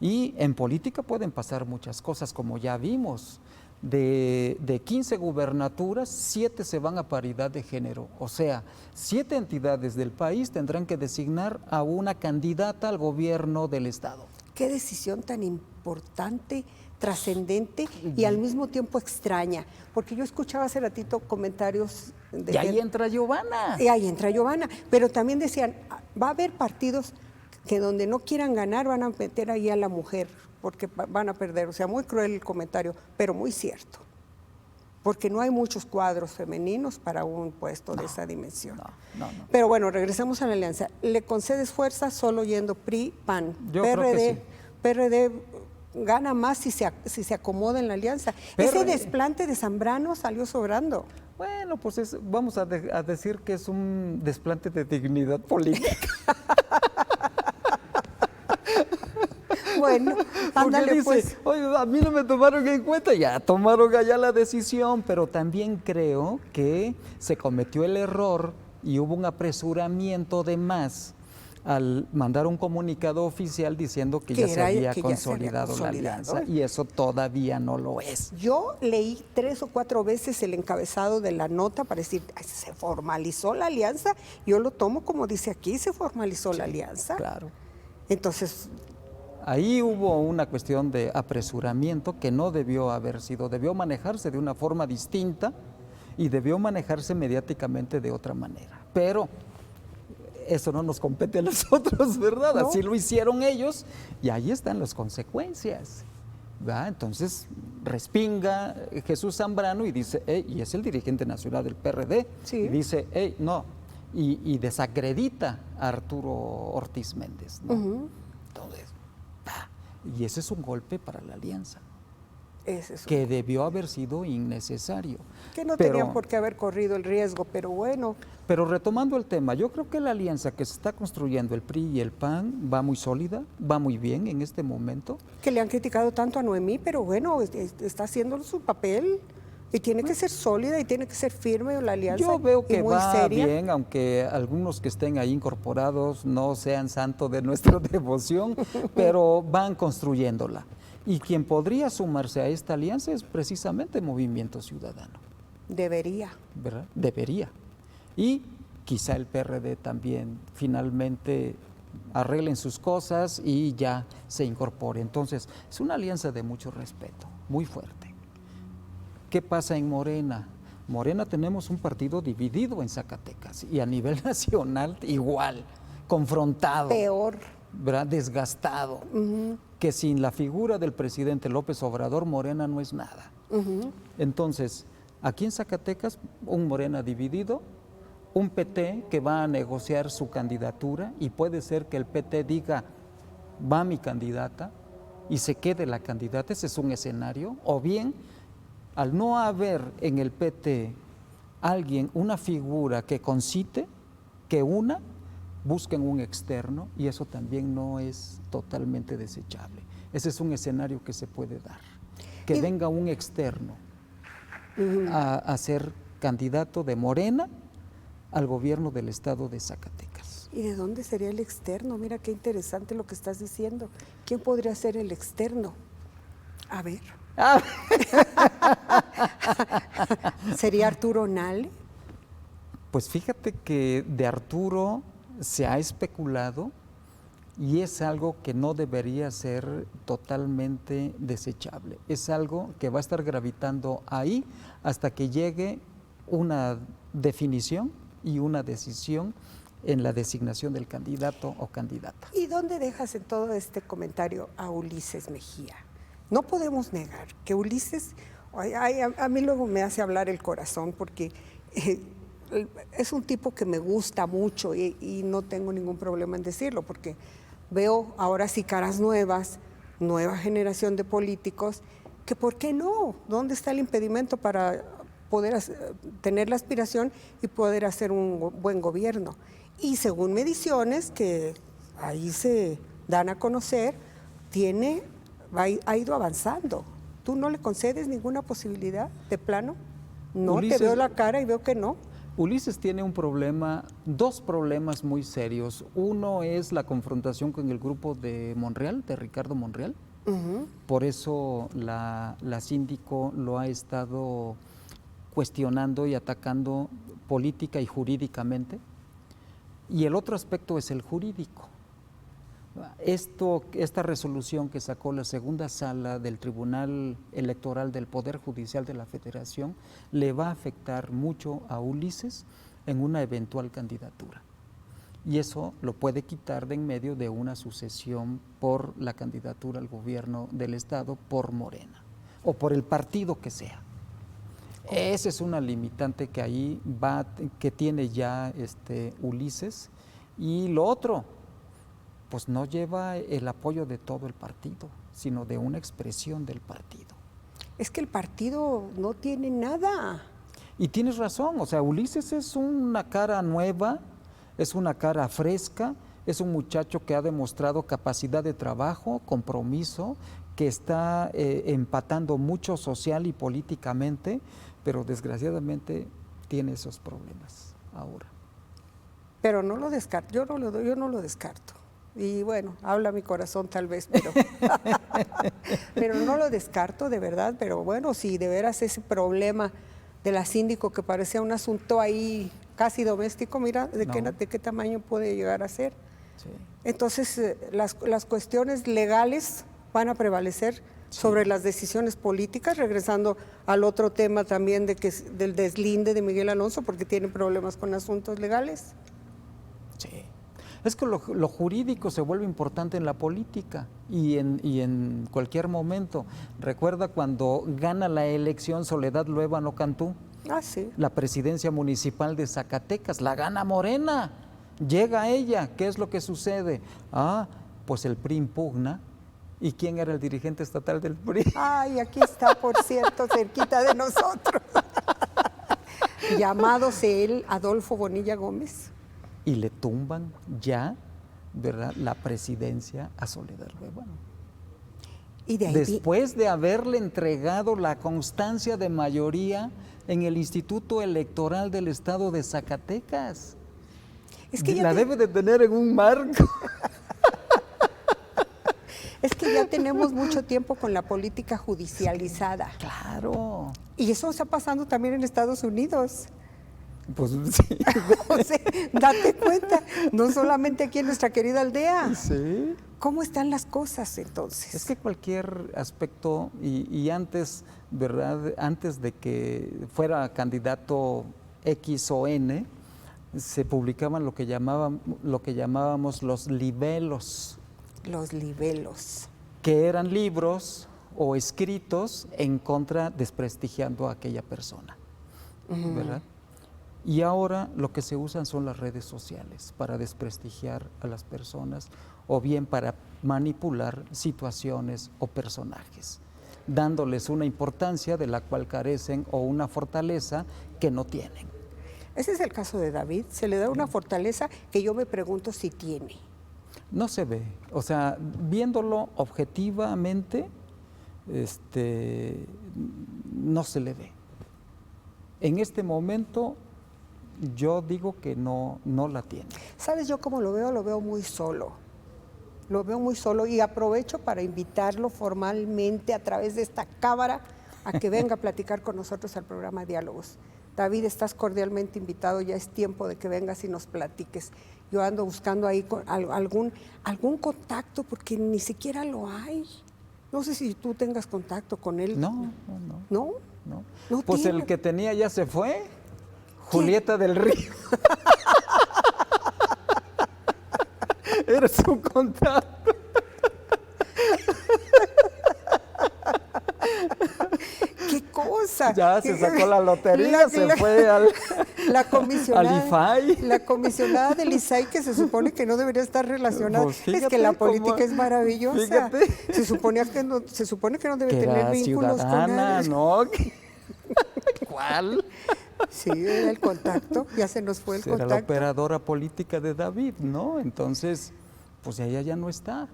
Y en política pueden pasar muchas cosas, como ya vimos. De 15 gubernaturas, 7 se van a paridad de género. O sea, 7 entidades del país tendrán que designar a una candidata al gobierno del estado. Qué decisión tan importante, trascendente y al mismo tiempo extraña. Porque yo escuchaba hace ratito comentarios de... Y ahí entra Giovanna. Y ahí entra Giovanna. Pero también decían, va a haber partidos que donde no quieran ganar van a meter ahí a la mujer, porque van a perder. O sea, muy cruel el comentario, pero muy cierto. Porque no hay muchos cuadros femeninos para un puesto de esa dimensión. No. Pero bueno, regresamos a la alianza. ¿Le concedes fuerza solo yendo PRI, PAN? Yo creo que sí. PRD gana más si se acomoda en la alianza. Ese desplante de Zambrano salió sobrando. Bueno, pues vamos a decir que es un desplante de dignidad política. Bueno, ándale dice, pues. Oye, a mí no me tomaron en cuenta, ya tomaron allá la decisión, pero también creo que se cometió el error y hubo un apresuramiento de más al mandar un comunicado oficial diciendo que ya se había consolidado la alianza, y eso todavía no lo es. Yo leí 3 o 4 veces el encabezado de la nota para decir, se formalizó la alianza. Yo lo tomo como dice aquí, se formalizó la alianza. Claro. Entonces... Ahí hubo una cuestión de apresuramiento que no debió haber sido, debió manejarse de una forma distinta y debió manejarse mediáticamente de otra manera. Pero eso no nos compete a nosotros, ¿verdad? No. Así lo hicieron ellos y ahí están las consecuencias, ¿verdad? Entonces respinga Jesús Zambrano y dice, y es el dirigente nacional del PRD, sí. Y dice, no, y desacredita a Arturo Ortiz Méndez, ¿no? Entonces, y ese es un golpe para la alianza, que debió haber sido innecesario. Que no tenían por qué haber corrido el riesgo, pero bueno. Pero retomando el tema, yo creo que la alianza que se está construyendo el PRI y el PAN va muy sólida, va muy bien en este momento. Que le han criticado tanto a Noemí, pero bueno, está haciendo su papel. Y tiene que ser sólida y tiene que ser firme la alianza. Yo veo que muy va seria. bien, aunque algunos que estén ahí incorporados no sean santos de nuestra devoción, pero van construyéndola. Y quien podría sumarse a esta alianza es precisamente Movimiento Ciudadano. Debería. ¿Verdad? Debería. Y quizá el PRD también finalmente arreglen sus cosas y ya se incorpore. Entonces, es una alianza de mucho respeto, muy fuerte. ¿Qué pasa en Morena? Morena tenemos un partido dividido en Zacatecas y a nivel nacional igual, confrontado. Peor. ¿Verdad? Desgastado. Que sin la figura del presidente López Obrador, Morena no es nada. Entonces, aquí en Zacatecas, un Morena dividido, un PT que va a negociar su candidatura y puede ser que el PT diga, va mi candidata y se quede la candidata, ese es un escenario, o bien al no haber en el PT alguien, una figura que concite, que una, busquen un externo y eso también no es totalmente desechable. Ese es un escenario que se puede dar, que venga un externo a ser candidato de Morena al gobierno del estado de Zacatecas. ¿Y de dónde sería el externo? Mira qué interesante lo que estás diciendo. ¿Quién podría ser el externo? A ver. ¿Sería Arturo Nale? Pues fíjate que de Arturo se ha especulado y es algo que no debería ser totalmente desechable. Es algo que va a estar gravitando ahí hasta que llegue una definición y una decisión en la designación del candidato o candidata. ¿Y dónde dejas en todo este comentario a Ulises Mejía? No podemos negar que Ulises, a mí luego me hace hablar el corazón porque es un tipo que me gusta mucho y no tengo ningún problema en decirlo porque veo ahora sí caras nuevas, nueva generación de políticos, que ¿por qué no? ¿Dónde está el impedimento para poder tener la aspiración y poder hacer un buen gobierno? Y según mediciones que ahí se dan a conocer, ha ido avanzando. ¿Tú no le concedes ninguna posibilidad de plano? No, Ulises, te veo la cara y veo que no. Ulises tiene un problema, dos problemas muy serios. Uno es la confrontación con el grupo de Monreal, de Ricardo Monreal. Por eso la síndico lo ha estado cuestionando y atacando política y jurídicamente. Y el otro aspecto es el jurídico. Esta resolución que sacó la segunda sala del Tribunal Electoral del Poder Judicial de la Federación le va a afectar mucho a Ulises en una eventual candidatura. Y eso lo puede quitar de en medio de una sucesión por la candidatura al gobierno del Estado por Morena o por el partido que sea. Esa es una limitante que ahí que tiene ya Ulises. Y lo otro, pues no lleva el apoyo de todo el partido, sino de una expresión del partido. Es que el partido no tiene nada. Y tienes razón, o sea, Ulises es una cara nueva, es una cara fresca, es un muchacho que ha demostrado capacidad de trabajo, compromiso, que está empatando mucho social y políticamente, pero desgraciadamente tiene esos problemas ahora. Pero no lo descarto, yo no lo descarto. Y bueno, habla mi corazón tal vez, pero no lo descarto de verdad, pero bueno, si de veras ese problema de la síndico que parecía un asunto ahí casi doméstico, mira de qué tamaño puede llegar a ser. Sí. Entonces, las cuestiones legales van a prevalecer sobre las decisiones políticas, regresando al otro tema también del deslinde de Miguel Alonso, porque tiene problemas con asuntos legales. Sí. Es que lo jurídico se vuelve importante en la política y en cualquier momento. Recuerda cuando gana la elección Soledad Luevano Cantú, sí. La presidencia municipal de Zacatecas, la gana Morena, llega ella, ¿qué es lo que sucede? Pues el PRI impugna. ¿Y quién era el dirigente estatal del PRI? Ay, aquí está, por cierto, cerquita de nosotros. Llamándose él Adolfo Bonilla Gómez. Y le tumban ya, ¿verdad?, la presidencia a Soledad Luevano. Y de ahí después de haberle entregado la constancia de mayoría en el Instituto Electoral del Estado de Zacatecas. Es que la debe de tener en un marco. Es que ya tenemos mucho tiempo con la política judicializada. Claro. Y eso está pasando también en Estados Unidos. Pues sí. O sea, date cuenta, no solamente aquí en nuestra querida aldea. Sí. ¿Cómo están las cosas entonces? Es que cualquier aspecto, y antes, ¿verdad? Antes de que fuera candidato X o N, se publicaban lo que llamábamos los libelos. Los libelos. Que eran libros o escritos en contra, desprestigiando a aquella persona, ¿verdad? Y ahora lo que se usan son las redes sociales para desprestigiar a las personas o bien para manipular situaciones o personajes, dándoles una importancia de la cual carecen o una fortaleza que no tienen. Ese es el caso de David, se le da una fortaleza que yo me pregunto si tiene. No se ve, o sea, viéndolo objetivamente, no se le ve. En este momento yo digo que no la tiene. ¿Sabes yo cómo lo veo? Lo veo muy solo. Lo veo muy solo y aprovecho para invitarlo formalmente a través de esta cámara a que venga a platicar con nosotros al programa Diálogos. David, estás cordialmente invitado, ya es tiempo de que vengas y nos platiques. Yo ando buscando ahí algún contacto porque ni siquiera lo hay. No sé si tú tengas contacto con él. No. ¿No? No pues tiene. El que tenía ya se fue, Julieta del Río. Era su contacto. ¿Qué cosa? Ya se sacó la lotería, se fue al IFAI. La comisionada del ISAI, que se supone que no debería estar relacionada. Pues fíjate, es que la política es maravillosa. Fíjate. Se supone que no debe que tener vínculos con nadie. ¿No? ¿Cuál? Sí, era el contacto, ya se nos fue el contacto. Era la operadora política de David, ¿no? Entonces, pues ella ya no está,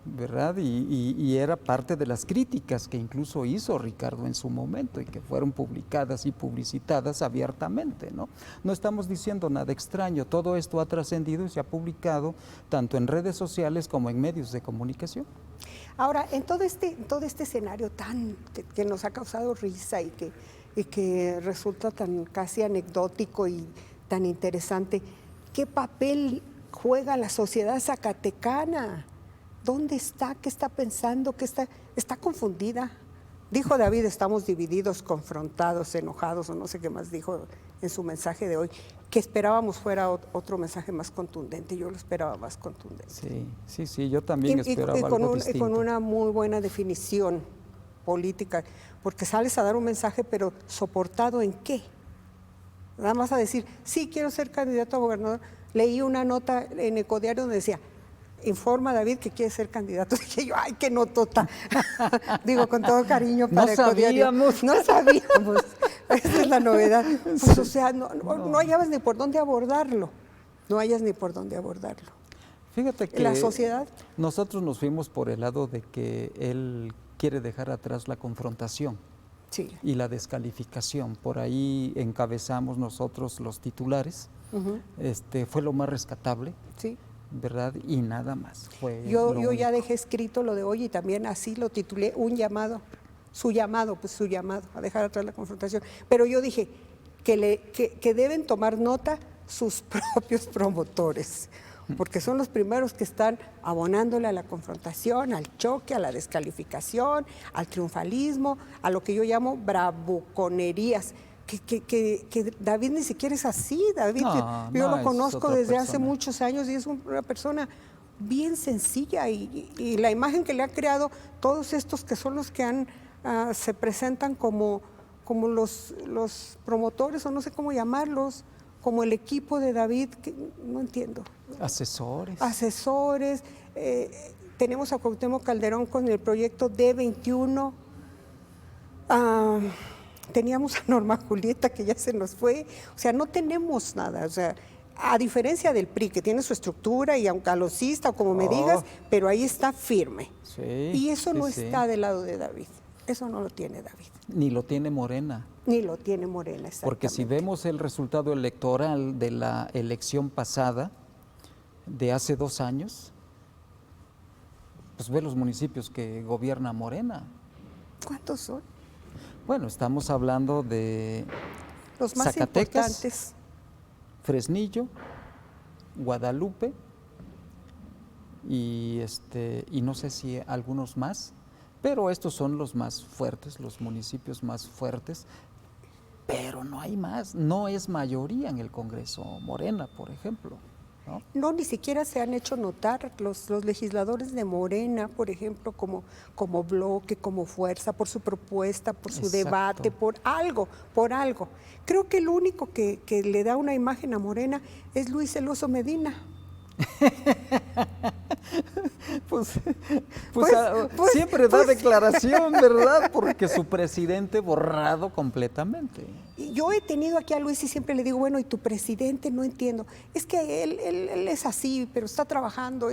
¿verdad? Y era parte de las críticas que incluso hizo Ricardo en su momento y que fueron publicadas y publicitadas abiertamente, ¿no? No estamos diciendo nada extraño, todo esto ha trascendido y se ha publicado tanto en redes sociales como en medios de comunicación. Ahora, en todo este escenario que nos ha causado risa y que resulta tan casi anecdótico y tan interesante, ¿qué papel juega la sociedad zacatecana? ¿Dónde está? ¿Qué está pensando? ¿Está confundida? Dijo David, estamos divididos, confrontados, enojados, o no sé qué más dijo en su mensaje de hoy, que esperábamos fuera otro mensaje más contundente. Yo lo esperaba más contundente. Sí, yo también esperaba algo distinto. Y con una muy buena definición política, porque sales a dar un mensaje, pero ¿soportado en qué? Nada más a decir, sí, quiero ser candidato a gobernador. Leí una nota en Ecodiario donde decía, informa a David que quiere ser candidato. Dije yo, ay, qué notota. Digo, con todo cariño para Ecodiario. No sabíamos. Esa es la novedad. Pues, o sea, no hallabas ni por dónde abordarlo. No hayas ni por dónde abordarlo. Fíjate que la sociedad. Nosotros nos fuimos por el lado de que él quiere dejar atrás la confrontación. Sí. Y la descalificación. Por ahí encabezamos nosotros los titulares. Fue lo más rescatable. Sí. ¿Verdad? Y nada más. Yo ya dejé escrito lo de hoy y también así lo titulé, su llamado a dejar atrás la confrontación. Pero yo dije que deben tomar nota sus propios promotores, porque son los primeros que están abonándole a la confrontación, al choque, a la descalificación, al triunfalismo, a lo que yo llamo bravuconerías. Que David ni siquiera es así. David, yo lo conozco desde hace muchos años y es una persona bien sencilla y la imagen que le ha creado todos estos que son los que se presentan como los promotores o no sé cómo llamarlos, como el equipo de David, que no entiendo. Asesores. Tenemos a Cuauhtémoc Calderón con el proyecto D21. Teníamos a Norma Julieta, que ya se nos fue. O sea, no tenemos nada. O sea, a diferencia del PRI, que tiene su estructura y aunque alocista o como me digas, pero ahí está firme. Sí, y eso no está del lado de David. Eso no lo tiene David. Ni lo tiene Morena. Ni lo tiene Morena, exactamente. Porque si vemos el resultado electoral de la elección pasada, de hace 2 años, pues ve los municipios que gobierna Morena. ¿Cuántos son? Bueno, estamos hablando de los más Zacatecas, importantes. Fresnillo, Guadalupe y no sé si algunos más, pero estos son los más fuertes, los municipios más fuertes, pero no hay más, no es mayoría en el Congreso Morena, por ejemplo. No, ni siquiera se han hecho notar los legisladores de Morena, por ejemplo, como bloque, como fuerza, por su propuesta, por su debate, por algo. Creo que el único que le da una imagen a Morena es Luis El Oso Medina. Pues siempre da declaración, ¿verdad? Porque su presidente borrado completamente. Y yo he tenido aquí a Luis y siempre le digo, bueno, ¿y tu presidente? No entiendo. Es que él es así, pero está trabajando,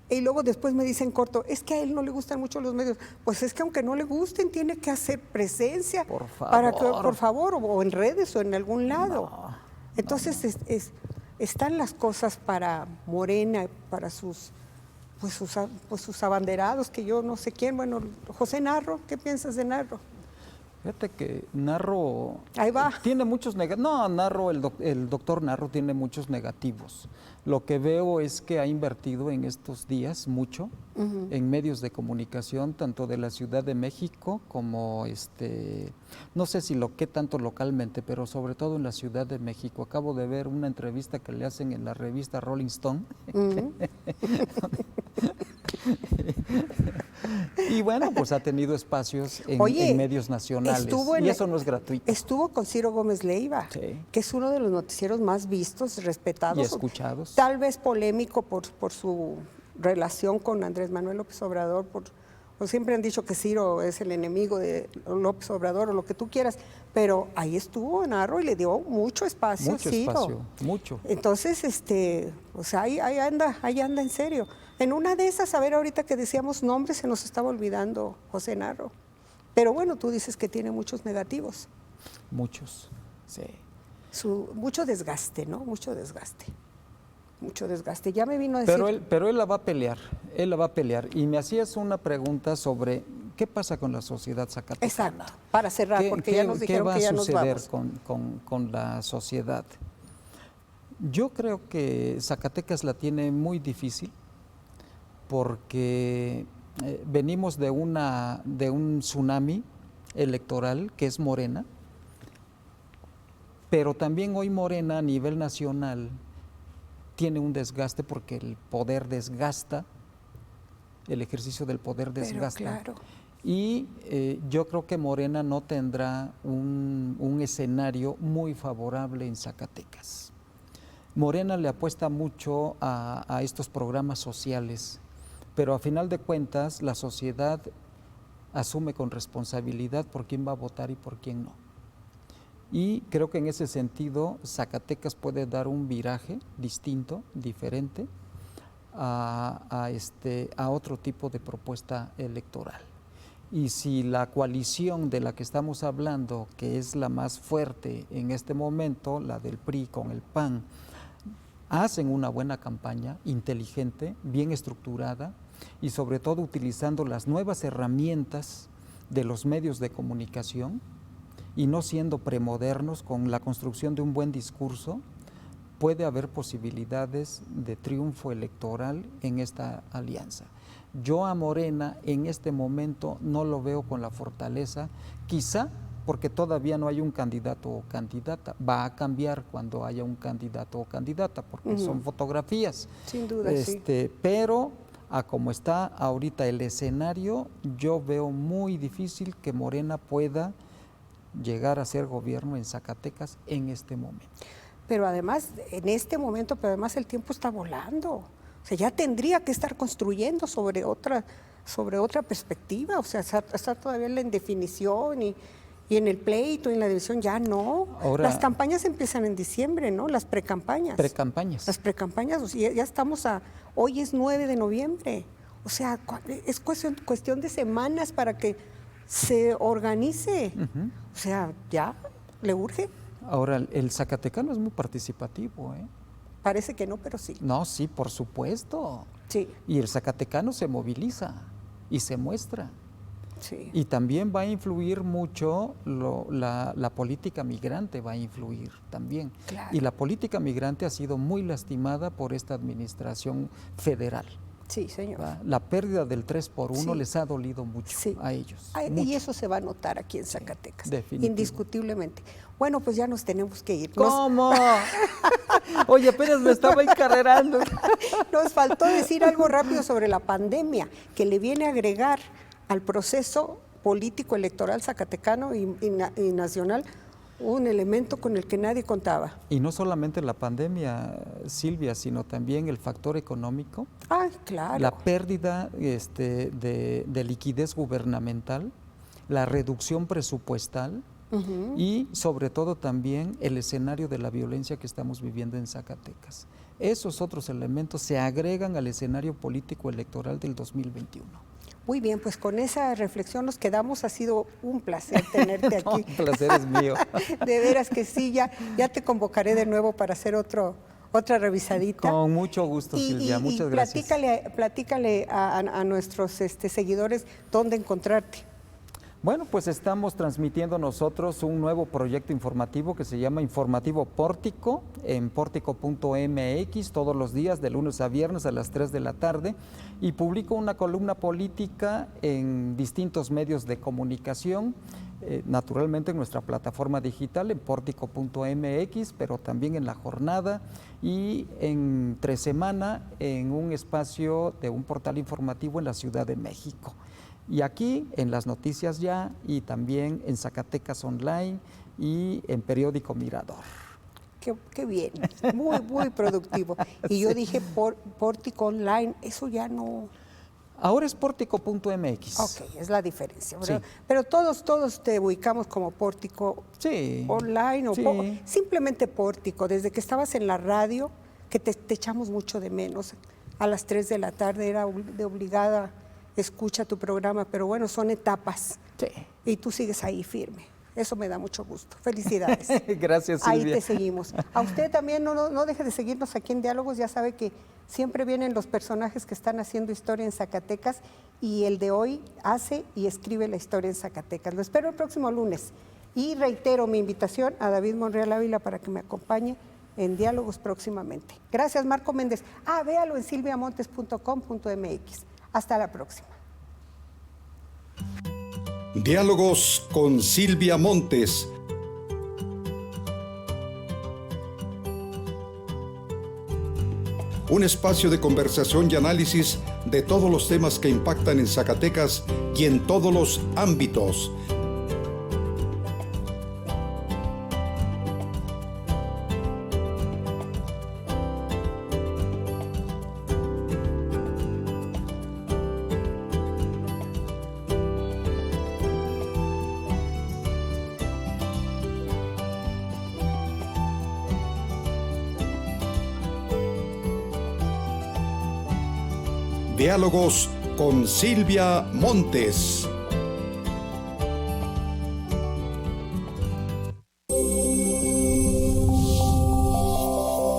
y luego después me dicen corto, es que a él no le gustan mucho los medios. Pues es que aunque no le gusten, tiene que hacer presencia. Por favor. Por favor, o en redes o en algún lado. Entonces, están las cosas para Morena, para sus abanderados, que yo no sé quién. Bueno, José Narro, ¿qué piensas de Narro? Fíjate que Narro Ahí va. tiene muchos negativos. No, Narro, el doctor Narro tiene muchos negativos. Lo que veo es que ha invertido en estos días mucho en medios de comunicación, tanto de la Ciudad de México como no sé si qué tanto localmente, pero sobre todo en la Ciudad de México. Acabo de ver una entrevista que le hacen en la revista Rolling Stone. Y bueno, pues ha tenido espacios en medios nacionales y eso no es gratuito. Estuvo con Ciro Gómez Leiva, Sí. que es uno de los noticieros más vistos, respetados. Y escuchados. Tal vez polémico por su relación con Andrés Manuel López Obrador, pues siempre han dicho que Ciro es el enemigo de López Obrador o lo que tú quieras, pero ahí estuvo Narro y le dio mucho espacio a Ciro. Mucho. Entonces, o sea, ahí anda en serio. En una de esas, a ver, ahorita que decíamos nombres, se nos estaba olvidando José Narro. Pero bueno, tú dices que tiene muchos negativos. Muchos, sí. Mucho desgaste, ¿no? Mucho desgaste. Ya me vino a decir... Pero él la va a pelear, Y me hacías una pregunta sobre qué pasa con la sociedad zacatecana. Exacto, para cerrar, porque ya nos dijeron que ya nos vamos. ¿Qué va a suceder con la sociedad? Yo creo que Zacatecas la tiene muy difícil porque venimos de un tsunami electoral que es Morena, pero también hoy Morena a nivel nacional tiene un desgaste porque el poder desgasta, el ejercicio del poder desgasta. Pero claro. Y yo creo que Morena no tendrá un escenario muy favorable en Zacatecas. Morena le apuesta mucho a estos programas sociales, pero a final de cuentas la sociedad asume con responsabilidad por quién va a votar y por quién no. Y creo que en ese sentido Zacatecas puede dar un viraje distinto, diferente a otro tipo de propuesta electoral. Y si la coalición de la que estamos hablando, que es la más fuerte en este momento, la del PRI con el PAN, hacen una buena campaña, inteligente, bien estructurada y sobre todo utilizando las nuevas herramientas de los medios de comunicación, y no siendo premodernos con la construcción de un buen discurso, puede haber posibilidades de triunfo electoral en esta alianza. Yo a Morena en este momento no lo veo con la fortaleza, quizá porque todavía no hay un candidato o candidata. Va a cambiar cuando haya un candidato o candidata, porque son fotografías. Sin duda, sí. Pero a como está ahorita el escenario, yo veo muy difícil que Morena pueda llegar a ser gobierno en Zacatecas en este momento. Pero además, en este momento, pero además el tiempo está volando. O sea, ya tendría que estar construyendo sobre otra perspectiva. O sea, está todavía en la indefinición y en el pleito, en la división, ya no. Ahora, las campañas empiezan en diciembre, ¿no? Las precampañas. Precampañas. Las precampañas, o sea, ya estamos hoy es 9 de noviembre. O sea, es cuestión de semanas para que se organice. O sea, ya le urge. Ahora, el zacatecano es muy participativo, ¿eh? Parece que no, pero sí. No, sí, por supuesto. Sí. Y el zacatecano se moviliza y se muestra. Sí. Y también va a influir mucho la política migrante, va a influir también. Claro. Y la política migrante ha sido muy lastimada por esta administración federal. Sí, señor. La pérdida del 3x1 sí. les ha dolido mucho a ellos. Y eso se va a notar aquí en Zacatecas, indiscutiblemente. Bueno, pues ya nos tenemos que ir. ¿Cómo? Oye, apenas me estaba encarrerando. Nos faltó decir algo rápido sobre la pandemia, que le viene a agregar al proceso político electoral zacatecano y nacional un elemento con el que nadie contaba. Y no solamente la pandemia, Silvia, sino también el factor económico. Ah, claro. La pérdida de liquidez gubernamental, la reducción presupuestal y sobre todo también el escenario de la violencia que estamos viviendo en Zacatecas. Esos otros elementos se agregan al escenario político electoral del 2021. Muy bien, pues con esa reflexión nos quedamos. Ha sido un placer tenerte aquí. El placer es mío. De veras que sí, ya te convocaré de nuevo para hacer otra revisadita. Con mucho gusto, Silvia, muchas gracias. Platícale a nuestros seguidores dónde encontrarte. Bueno, pues estamos transmitiendo nosotros un nuevo proyecto informativo que se llama Informativo Pórtico en pórtico.mx todos los días de lunes a viernes a las 3 de la tarde y publico una columna política en distintos medios de comunicación, naturalmente en nuestra plataforma digital en pórtico.mx, pero también en La Jornada y entre semana en un espacio de un portal informativo en la Ciudad de México. Y aquí en Las Noticias Ya y también en Zacatecas Online y en Periódico Mirador. Qué bien, muy productivo. Y yo dije Pórtico Online, eso ya no... Ahora es pórtico.mx. Ok, es la diferencia. Sí. Pero todos te ubicamos como Pórtico Online o simplemente Pórtico. Desde que estabas en la radio, que te echamos mucho de menos. A las 3 de la tarde era de obligada escucha tu programa, pero bueno, son etapas. Sí. Y tú sigues ahí firme. Eso me da mucho gusto. Felicidades. Gracias, Silvia. Ahí te seguimos. A usted también no deje de seguirnos aquí en Diálogos. Ya sabe que siempre vienen los personajes que están haciendo historia en Zacatecas y el de hoy hace y escribe la historia en Zacatecas. Lo espero el próximo lunes. Y reitero mi invitación a David Monreal Ávila para que me acompañe en Diálogos próximamente. Gracias, Marco Méndez. Véalo en silviamontes.com.mx. Hasta la próxima. Diálogos con Silvia Montes. Un espacio de conversación y análisis de todos los temas que impactan en Zacatecas y en todos los ámbitos. Diálogos con Silvia Montes.